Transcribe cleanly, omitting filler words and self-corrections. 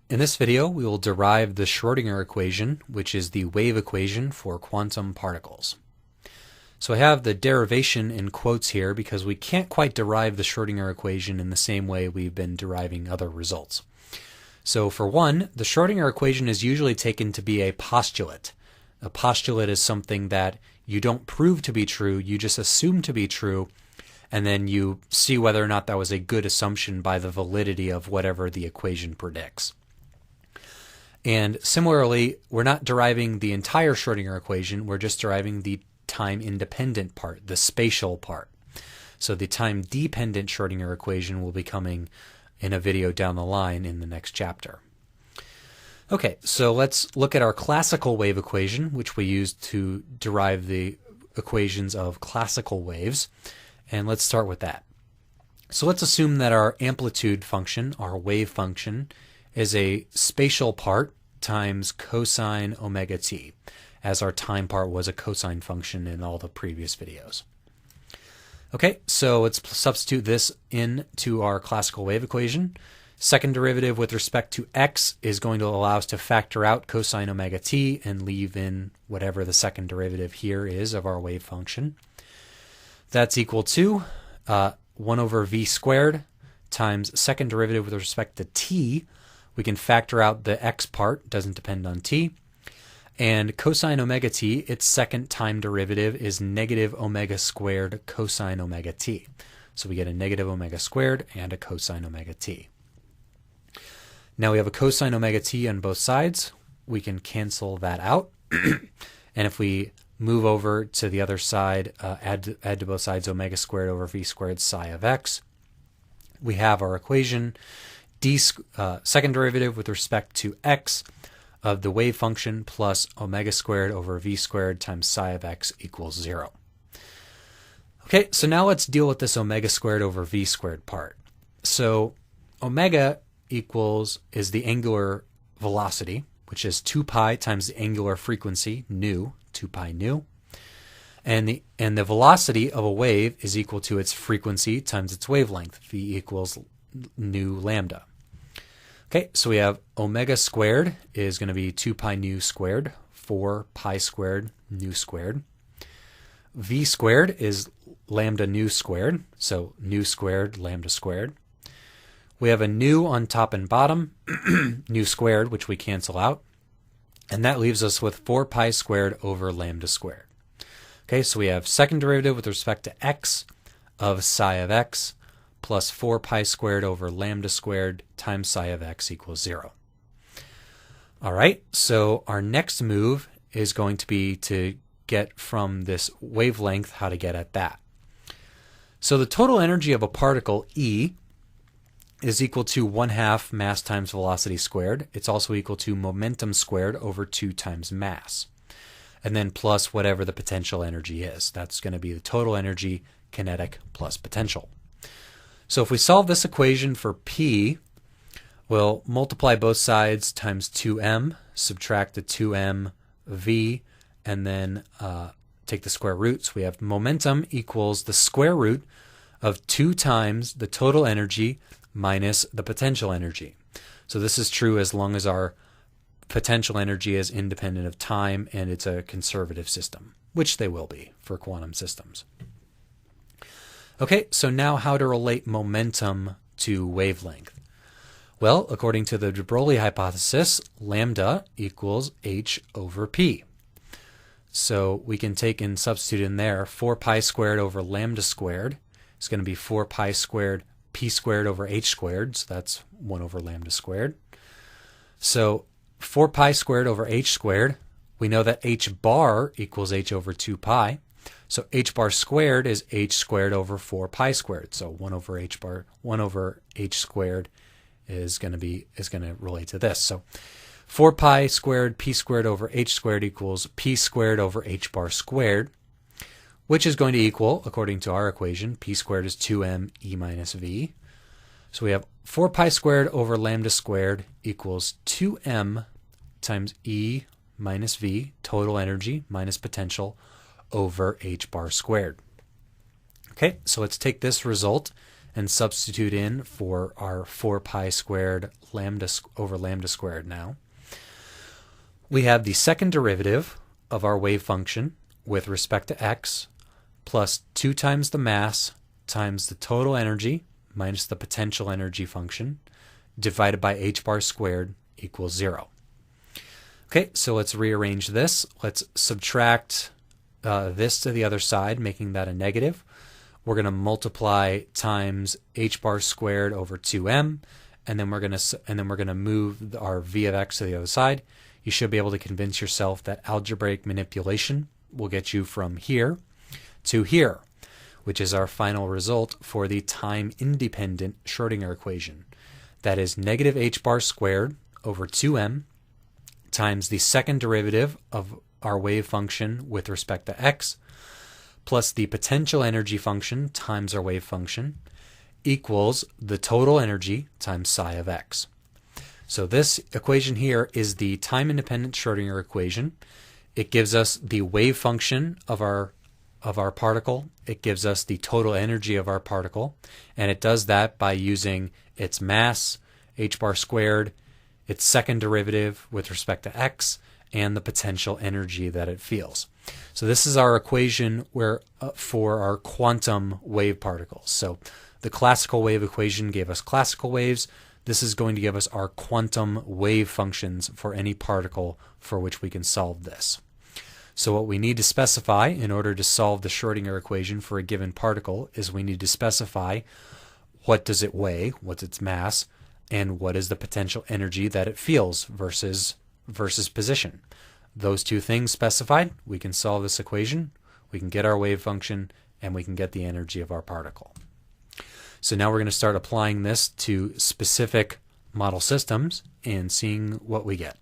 In this video, we will derive the Schrödinger equation, which is the wave equation for quantum particles. So I have the derivation in quotes here because we can't quite derive the Schrödinger equation in the same way we've been deriving other results. So for one, the Schrödinger equation is usually taken to be a postulate. A postulate is something that you don't prove to be true, you just assume to be true, and then you see whether or not that was a good assumption by the validity of whatever the equation predicts. And similarly, we're not deriving the entire Schrödinger equation, we're just deriving the time-independent part, the spatial part. So the time-dependent Schrödinger equation will be coming in a video down the line in the next chapter. Okay, so let's look at our classical wave equation, which we use to derive the equations of classical waves. And let's start with that. So let's assume that our amplitude function, our wave function, is a spatial part times cosine omega t, as our time part was a cosine function in all the previous videos. Okay, so let's substitute this into our classical wave equation. Second derivative with respect to x is going to allow us to factor out cosine omega t and leave in whatever the second derivative here is of our wave function. That's equal to 1 over v squared times second derivative with respect to t. We can factor out the x part, doesn't depend on t. And cosine omega t, its second time derivative is negative omega squared cosine omega t. So we get a negative omega squared and a cosine omega t. Now we have a cosine omega t on both sides. We can cancel that out. And if we move over to the other side, add to both sides omega squared over v squared psi of x, we have our equation second derivative with respect to x of the wave function plus omega squared over v squared times psi of x equals 0. Okay, so now let's deal with this omega squared over v squared part. So omega is the angular velocity, which is 2 pi times the angular frequency, nu, 2 pi nu. And the velocity of a wave is equal to its frequency times its wavelength, v equals nu lambda. Okay, so we have omega squared is going to be 2 pi nu squared, 4 pi squared nu squared. V squared is lambda nu squared, so nu squared lambda squared. We have a nu on top and bottom, nu squared, which we cancel out. And that leaves us with 4 pi squared over lambda squared. Okay, so we have second derivative with respect to x of psi of x plus 4 pi squared over lambda squared times psi of x equals 0. All right, so our next move is going to be to get from this wavelength how to get at that. So the total energy of a particle, E, is equal to 1/2 mass times velocity squared. It's also equal to momentum squared over 2 times mass. And then plus whatever the potential energy is. That's going to be the total energy, kinetic plus potential. So if we solve this equation for P, we'll multiply both sides times 2m, subtract the 2m v, and then take the square root. So we have momentum equals the square root of 2 times the total energy minus the potential energy. So this is true as long as our potential energy is independent of time and it's a conservative system, which they will be for quantum systems. Okay, so now how to relate momentum to wavelength. Well, according to the de Broglie hypothesis, lambda equals h over p. So we can take and substitute in there 4 pi squared over lambda squared. It's going to be 4 pi squared p squared over h squared, so that's 1 over lambda squared. So 4 pi squared over h squared, we know that h bar equals h over 2 pi. So h bar squared is h squared over 4 pi squared. So 1 over h squared is going to relate to this. So 4 pi squared p squared over h squared equals p squared over h bar squared, which is going to equal, according to our equation, p squared is 2m e minus v. So we have 4 pi squared over lambda squared equals 2m times E minus V, total energy minus potential, over h bar squared. Okay, so let's take this result and substitute in for our 4 pi squared lambda over lambda squared now. We have the second derivative of our wave function with respect to x plus 2 times the mass times the total energy minus the potential energy function divided by h bar squared equals 0. Okay, so let's rearrange this. Let's subtract this to the other side, making that a negative. We're going to multiply times h bar squared over 2m, and then we're going to move our v of x to the other side. You should be able to convince yourself that algebraic manipulation will get you from here to here, which is our final result for the time-independent Schrodinger equation. That is negative h bar squared over 2m times the second derivative of our wave function with respect to x plus the potential energy function times our wave function equals the total energy times psi of x. So this equation here is the time-independent Schrodinger equation. It gives us the wave function of our particle. It gives us the total energy of our particle, and it does that by using its mass, h bar squared, its second derivative with respect to x, and the potential energy that it feels. So this is our equation for our quantum wave particles. So the classical wave equation gave us classical waves. This is going to give us our quantum wave functions for any particle for which we can solve this. So what we need to specify in order to solve the Schrodinger equation for a given particle is we need to specify what does it weigh, what's its mass, and what is the potential energy that it feels versus position. Those two things specified, we can solve this equation, we can get our wave function, and we can get the energy of our particle. So now we're going to start applying this to specific model systems and seeing what we get.